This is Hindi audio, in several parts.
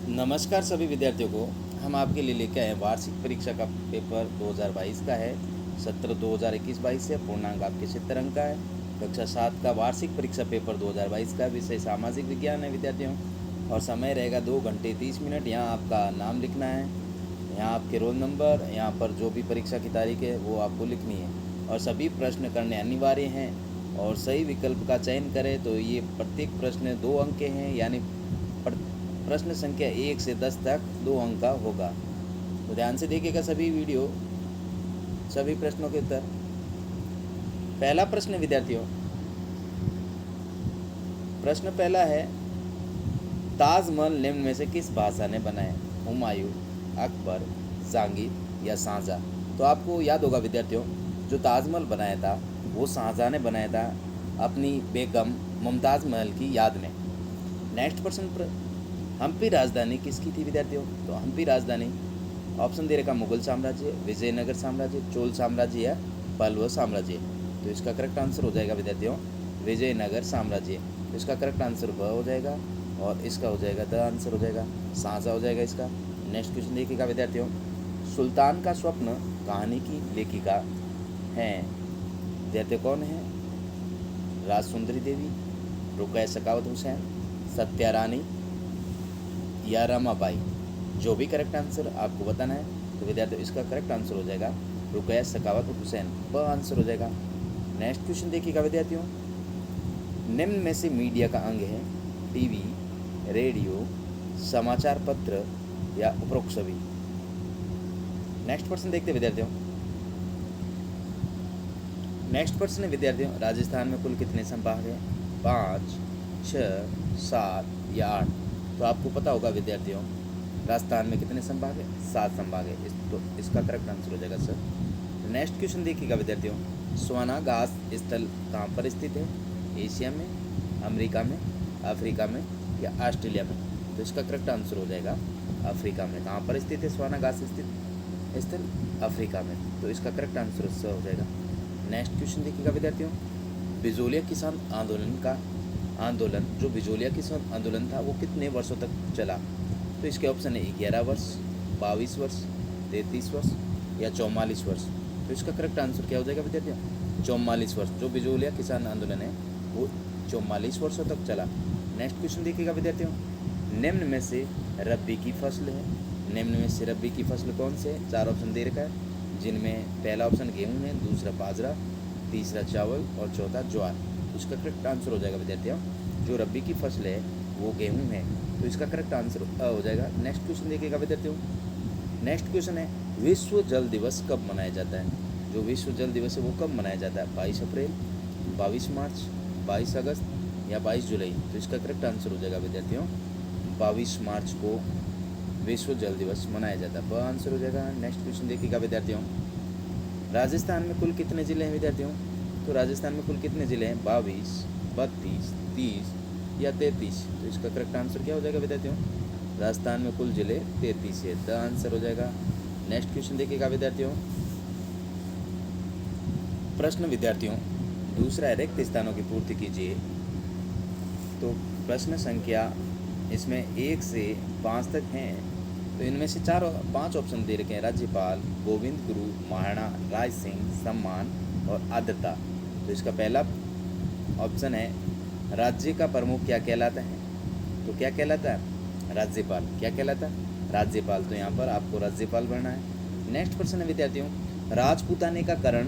नमस्कार सभी विद्यार्थियों को। हम आपके लिए लेके आए हैं वार्षिक परीक्षा का पेपर 2022 का है। सत्र 2021-22 से पूर्णांक आपके 70 अंक का है। कक्षा 7 का वार्षिक परीक्षा पेपर 2022 का विषय सामाजिक विज्ञान है विद्यार्थियों। और समय रहेगा 2 घंटे 30 मिनट। यहाँ आपका नाम लिखना है, यहाँ आपके रोल नंबर, यहाँ पर जो भी परीक्षा की तारीख है वो आपको लिखनी है। और सभी प्रश्न करने अनिवार्य हैं और सही विकल्प का चयन करें तो ये प्रत्येक प्रश्न 2 अंक के हैं, यानी प्रश्न संख्या 1 से 10 तक 2 अंक का होगा। तो ध्यान से देखिएगा सभी वीडियो, सभी प्रश्नों के उत्तर। पहला प्रश्न विद्यार्थियों, प्रश्न पहला है, ताजमहल निम्न में से किस बादशाह ने बनाया? हुमायूं, अकबर, जहांगीर या शाहजहां? तो आपको याद होगा विद्यार्थियों, जो ताजमहल बनाया था वो शाहजहां ने बनाया था अपनी बेगम मुमताज़ महल की याद में। नेक्स्ट प्रश्न, हम्पी राजधानी किसकी थी विद्यार्थियों? तो हम्पी राजधानी ऑप्शन दे रखा मुगल साम्राज्य, विजयनगर साम्राज्य, चोल साम्राज्य या पल्लव साम्राज्य। तो इसका करेक्ट आंसर हो जाएगा विद्यार्थियों विजयनगर साम्राज्य। तो इसका करेक्ट आंसर ब हो जाएगा और इसका हो जाएगा द आंसर हो जाएगा शाहजहां हो जाएगा इसका। नेक्स्ट क्वेश्चन देखिएगा विद्यार्थियों, सुल्तान का स्वप्न कहानी की लेखिका हैं विद्यार्थियों कौन है? राजसुंदरी देवी, रुकैया सखावत हुसैन, सत्या रानी या रमाबाई? जो भी करेक्ट आंसर आपको बताना है। तो विद्यार्थियों इसका करेक्ट आंसर हो जाएगा रुकैया सखावत हुसैन, ब आंसर हो जाएगा। नेक्स्ट क्वेश्चन देखिएगा विद्यार्थियों, निम्न में से मीडिया का अंग है टीवी, रेडियो, समाचार पत्र या उपरोक्त सभी? नेक्स्ट प्रश्न देखते हैं विद्यार्थियों। नेक्स्ट प्रश्न है विद्यार्थियों, राजस्थान में कुल कितने संभाग हैं? 5, 6, 7 या 8? तो आपको पता होगा विद्यार्थियों राजस्थान में कितने संभाग है? 7 संभाग है। तो इसका करेक्ट आंसर हो जाएगा सर। नेक्स्ट क्वेश्चन देखिएगा विद्यार्थियों, सोनागास स्थल कहाँ पर स्थित है? एशिया में, अमेरिका में, अफ्रीका में या ऑस्ट्रेलिया में? तो इसका करेक्ट आंसर हो जाएगा अफ्रीका में। कहाँ पर स्थित है सोनागास स्थित स्थल? अफ्रीका में। तो इसका करेक्ट आंसर हो जाएगा। नेक्स्ट क्वेश्चन देखिएगा विद्यार्थियों, बिजोलिया किसान आंदोलन जो बिजोलिया किसान आंदोलन था वो कितने वर्षों तक चला? तो इसके ऑप्शन है 11 वर्ष, 22 वर्ष, 33 वर्ष या 44 वर्ष? तो इसका करेक्ट आंसर क्या हो जाएगा विद्यार्थियों? 44 वर्ष। जो बिजोलिया किसान आंदोलन है वो 44 वर्षों तक चला। नेक्स्ट क्वेश्चन देखिएगा विद्यार्थियों, निम्न में से रबी की फसल है, निम्न में से रबी की फसल कौन से है? 4 ऑप्शन दे रखा है, जिनमें पहला ऑप्शन गेहूँ है, दूसरा बाजरा, तीसरा चावल और चौथा ज्वार। इसका करेक्ट आंसर हो जाएगा विद्यार्थियों, जो रबी की फसल है वो गेहूँ है। तो इसका करेक्ट आंसर हो जाएगा। नेक्स्ट क्वेश्चन देखिएगा विद्यार्थियों, नेक्स्ट क्वेश्चन है, विश्व जल दिवस कब मनाया जाता है? जो विश्व जल दिवस है वो कब मनाया जाता है? 22 अप्रैल, 22 मार्च, 22 अगस्त या 22 जुलाई? तो इसका करेक्ट आंसर हो जाएगा विद्यार्थियों 22 मार्च को विश्व जल दिवस मनाया जाता है, वह आंसर हो जाएगा। नेक्स्ट क्वेश्चन देखिएगा विद्यार्थियों, राजस्थान में कुल कितने ज़िले हैं विद्यार्थियों? तो राजस्थान में कुल कितने ज़िले हैं? 22, 32, 30 या 33? तो इसका करेक्ट आंसर क्या हो जाएगा विद्यार्थियों? राजस्थान में कुल ज़िले 33 है, द आंसर हो जाएगा। नेक्स्ट क्वेश्चन देखिएगा विद्यार्थियों, प्रश्न विद्यार्थियों दूसरा है, रिक्त स्थानों की पूर्ति कीजिए। तो प्रश्न संख्या इसमें 1 से 5 तक हैं। तो इनमें से 5 ऑप्शन दे रखे हैं, राज्यपाल, गोविंद गुरु, महाराणा राज सिंह, सम्मान और आर्द्रता। तो इसका पहला ऑप्शन है, राज्य का प्रमुख क्या कहलाता है? तो क्या कहलाता है? राज्यपाल। क्या कहलाता है? राज्यपाल। तो यहाँ पर आपको राज्यपाल बनना है। नेक्स्ट प्रश्न है विद्यार्थियों, राजपूताने का करण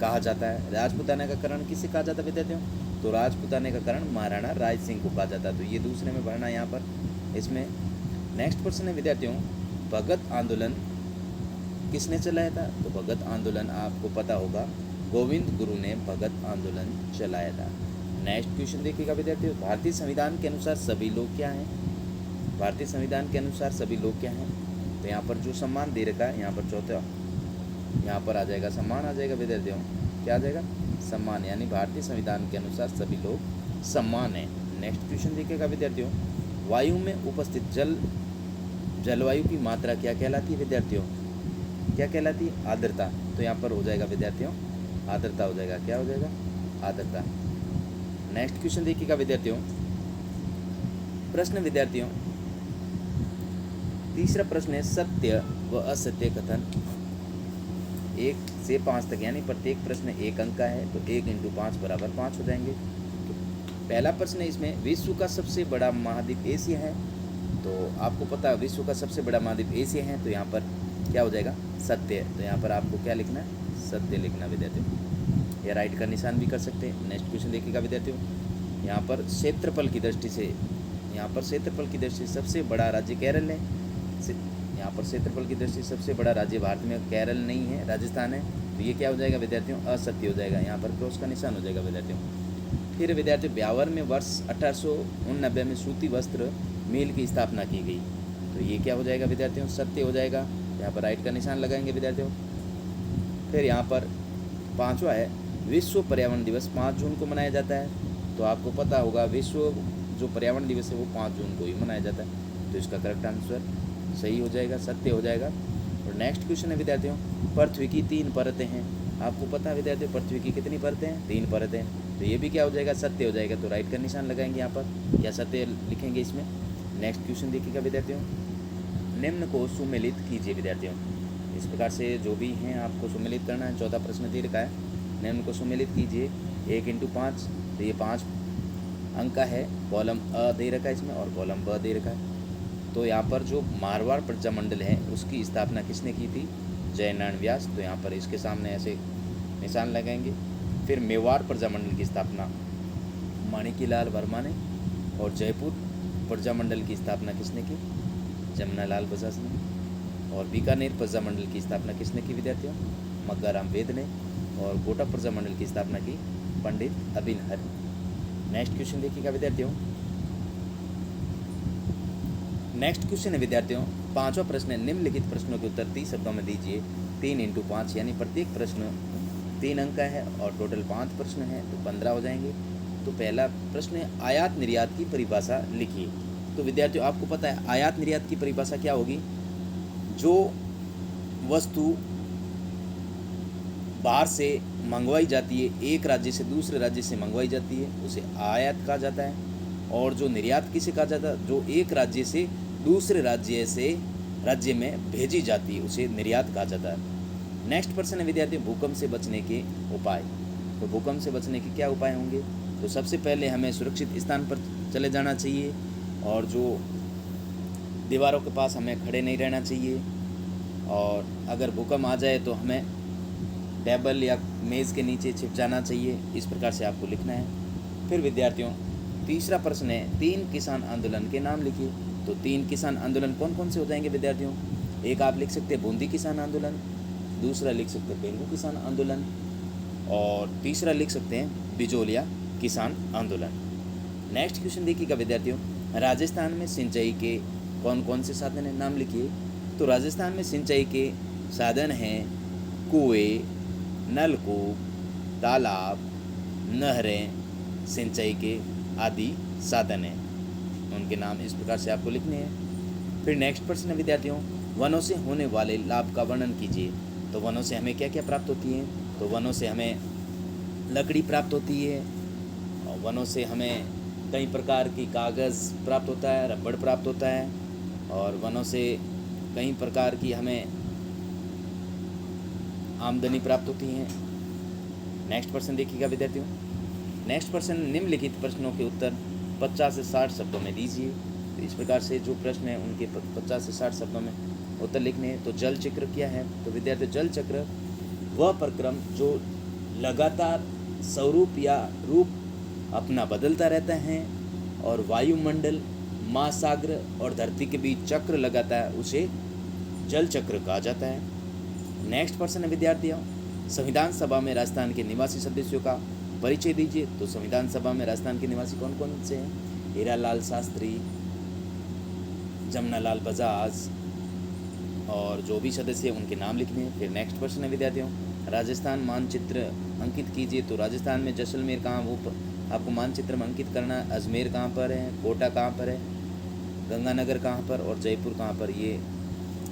कहा जाता है? राजपूताने का करण किसे कहा जाता है विद्यार्थियों? तो राजपूताने का करण महाराणा राज सिंह को कहा जाता है। तो ये दूसरे में भरना है यहाँ पर इसमें। नेक्स्ट प्रश्न है विद्यार्थियों, भगत आंदोलन किसने चलाया था? तो भगत आंदोलन आपको पता होगा गोविंद गुरु ने भगत आंदोलन चलाया था। नेक्स्ट क्वेश्चन देखिएगा विद्यार्थियों, भारतीय संविधान के अनुसार सभी लोग क्या हैं? भारतीय संविधान के अनुसार सभी लोग क्या हैं? तो यहाँ पर जो सम्मान दे रखा है, यहाँ पर चौथा यहाँ पर आ जाएगा सम्मान आ जाएगा विद्यार्थियों। क्या आ जाएगा? सम्मान, यानी भारतीय संविधान के अनुसार सभी लोग सम्मान है। नेक्स्ट क्वेश्चन देखिएगा विद्यार्थियों, वायु में उपस्थित जलवायु की मात्रा क्या कहलाती है विद्यार्थियों? क्या कहलाती है? आर्द्रता। तो यहाँ पर हो जाएगा विद्यार्थियों आर्द्रता हो जाएगा। क्या हो जाएगा? आर्द्रता। नेक्स्ट क्वेश्चन देखिएगा विद्यार्थियों, प्रश्न विद्यार्थियों, तीसरा प्रश्न है सत्य व असत्य कथन। 1 से 5 तक यानी प्रत्येक प्रश्न 1 अंक का है, तो 1 × 5 = 5 हो जाएंगे। तो पहला प्रश्न है इसमें, विश्व का सबसे बड़ा महाद्वीप एशिया है। तो आपको पता है विश्व का सबसे बड़ा महाद्वीप एशिया है, तो यहाँ पर क्या हो जाएगा, सत्य। तो यहाँ पर आपको क्या लिखना है, सत्य लिखना विद्यार्थियों, या राइट का निशान भी कर सकते हैं। नेक्स्ट क्वेश्चन देखिएगा विद्यार्थियों, यहाँ पर क्षेत्रफल की दृष्टि से, सबसे बड़ा राज्य केरल है। यहाँ पर क्षेत्रफल की दृष्टि से सबसे बड़ा राज्य भारत में केरल नहीं है, राजस्थान है। तो ये क्या हो जाएगा विद्यार्थियों, असत्य हो जाएगा, यहाँ पर क्रॉस का निशान हो जाएगा विद्यार्थियों। फिर विद्यार्थियों, ब्यावर में वर्ष 1889 में सूती वस्त्र मिल की स्थापना की गई। तो ये क्या हो जाएगा विद्यार्थियों, सत्य हो जाएगा, यहाँ पर राइट का निशान लगाएंगे विद्यार्थियों। फिर यहाँ पर 5वां है, विश्व पर्यावरण दिवस 5 जून को मनाया जाता है। तो आपको पता होगा विश्व जो पर्यावरण दिवस है वो 5 जून को ही मनाया जाता है। तो इसका करेक्ट आंसर सही हो जाएगा, सत्य हो जाएगा। और नेक्स्ट क्वेश्चन है विद्यार्थियों, पृथ्वी की 3 परतें हैं। आपको पता है विद्यार्थियों पृथ्वी की कितनी परतें हैं, 3 परतें। तो ये भी क्या हो जाएगा, सत्य हो जाएगा। तो राइट का निशान लगाएंगे यहाँ पर, या सत्य लिखेंगे इसमें। नेक्स्ट क्वेश्चन देखिएगा विद्यार्थियों, निम्न को सुमेलित कीजिए विद्यार्थियों। इस प्रकार से जो भी हैं आपको सुमेलित करना है। 14 प्रश्न दे रखा है, निम्न को सुमेलित कीजिए 1 × 5। तो ये 5 अंक का है, कॉलम अ दे रखा है इसमें और कॉलम ब दे रखा है। तो यहाँ पर जो मारवाड़ प्रजामंडल है उसकी स्थापना किसने की थी, जयनारायण व्यास। तो यहाँ पर इसके सामने ऐसे निशान लगाएंगे। फिर मेवाड़ प्रजामंडल की स्थापना माणिक्यलाल वर्मा ने, और जयपुर प्रजामंडल की स्थापना किसने की, जमनालाल बजाज ने। और बीकानेर प्रजामंडल की स्थापना किसने की विद्यार्थियों, मग्गाराम वेद ने। और कोटा प्रजामंडल की स्थापना की पंडित अभिनहर। नेक्स्ट क्वेश्चन देखिएगा विद्यार्थियों, नेक्स्ट क्वेश्चन है विद्यार्थियों 5वां प्रश्न है, निम्नलिखित प्रश्नों के उत्तर 30 शब्दों में दीजिए। 3 × 5 यानी प्रत्येक प्रश्न 3 अंक का है और टोटल 5 प्रश्न है, तो 15 हो जाएंगे। तो पहला प्रश्न है, आयात निर्यात की परिभाषा लिखिए। तो विद्यार्थियों आपको पता है आयात निर्यात की परिभाषा क्या होगी, जो वस्तु बाहर से मंगवाई जाती है, एक राज्य से दूसरे राज्य से मंगवाई जाती है, उसे आयात कहा जाता है। और जो निर्यात किसे कहा जाता है, जो एक राज्य से दूसरे राज्य में भेजी जाती है, उसे निर्यात कहा जाता है। नेक्स्ट प्रश्न है विद्यार्थियों, भूकंप से बचने के उपाय। तो भूकंप से बचने के क्या उपाय होंगे, तो सबसे पहले हमें सुरक्षित स्थान पर चले जाना चाहिए, और जो दीवारों के पास हमें खड़े नहीं रहना चाहिए। और अगर भूकंप आ जाए तो हमें टेबल या मेज़ के नीचे छिप जाना चाहिए। इस प्रकार से आपको लिखना है। फिर विद्यार्थियों तीसरा प्रश्न है, 3 किसान आंदोलन के नाम लिखिए। तो 3 किसान आंदोलन कौन कौन से हो जाएंगे विद्यार्थियों, एक आप लिख सकते हैं बूंदी किसान आंदोलन, दूसरा लिख सकते हैं बेंगू किसान आंदोलन, और तीसरा लिख सकते हैं बिजोलिया किसान आंदोलन। नेक्स्ट क्वेश्चन देखिएगा विद्यार्थियों, राजस्थान में सिंचाई के कौन कौन से साधन हैं, नाम लिखिए। तो राजस्थान में सिंचाई के साधन हैं कुएँ, नलकूप, तालाब, नहरें, सिंचाई के आदि साधन हैं, उनके नाम इस प्रकार से आपको लिखने हैं। फिर नेक्स्ट प्रश्न है विद्यार्थियों, वनों से होने वाले लाभ का वर्णन कीजिए। तो वनों से हमें क्या क्या प्राप्त होती है, तो वनों से हमें लकड़ी प्राप्त होती है, और वनों से हमें कई प्रकार की कागज़ प्राप्त होता है, रबड़ प्राप्त होता है, और वनों से कई प्रकार की हमें आमदनी प्राप्त होती है। नेक्स्ट प्रश्न देखिएगा विद्यार्थियों, नेक्स्ट प्रश्न, निम्नलिखित प्रश्नों के उत्तर 50 से 60 शब्दों में दीजिए। तो इस प्रकार से जो प्रश्न है उनके 50 से 60 शब्दों में उत्तर लिखने हैं। तो जल चक्र क्या है, तो विद्यार्थियों जल चक्र वह प्रक्रम जो लगातार स्वरूप या रूप अपना बदलता रहता है, और वायुमंडल, महासागर और धरती के बीच चक्र लगाता है, उसे जल चक्र कहा जाता है। नेक्स्ट प्रश्न है विद्यार्थियों, संविधान सभा में राजस्थान के निवासी सदस्यों का परिचय दीजिए। तो संविधान सभा में राजस्थान के निवासी कौन कौन से हैं, हीरालाल शास्त्री, जमनालाल बजाज, और जो भी सदस्य हैं उनके नाम लिखने हैं। फिर नेक्स्ट प्रश्न है विद्यार्थियों, राजस्थान मानचित्र अंकित कीजिए। तो राजस्थान में जैसलमेर कहाँ, वो आपको मानचित्र में अंकित करना है। अजमेर कहाँ पर है, कोटा कहाँ पर है, गंगानगर कहाँ पर, और जयपुर कहाँ पर, ये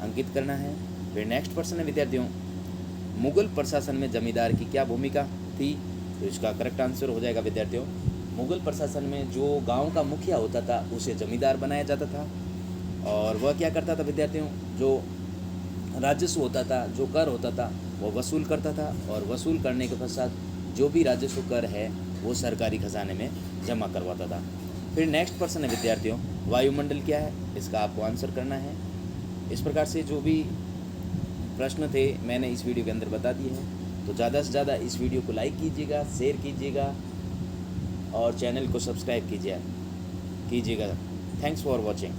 अंकित करना है। फिर नेक्स्ट प्रश्न है विद्यार्थियों, मुगल प्रशासन में जमींदार की क्या भूमिका थी। तो इसका करेक्ट आंसर हो जाएगा विद्यार्थियों, मुगल प्रशासन में जो गांव का मुखिया होता था उसे जमींदार बनाया जाता था। और वह क्या करता था विद्यार्थियों, जो राजस्व होता था, जो कर होता था, वो वसूल करता था, और वसूल करने के पश्चात जो भी राजस्व कर है वो सरकारी खजाने में जमा करवाता था। फिर नेक्स्ट प्रश्न है विद्यार्थियों, वायुमंडल क्या है, इसका आपको आंसर करना है। इस प्रकार से जो भी प्रश्न थे मैंने इस वीडियो के अंदर बता दिए हैं। तो ज़्यादा से ज़्यादा इस वीडियो को लाइक कीजिएगा, शेयर कीजिएगा और चैनल को सब्सक्राइब कीजिएगा। Thanks for watching.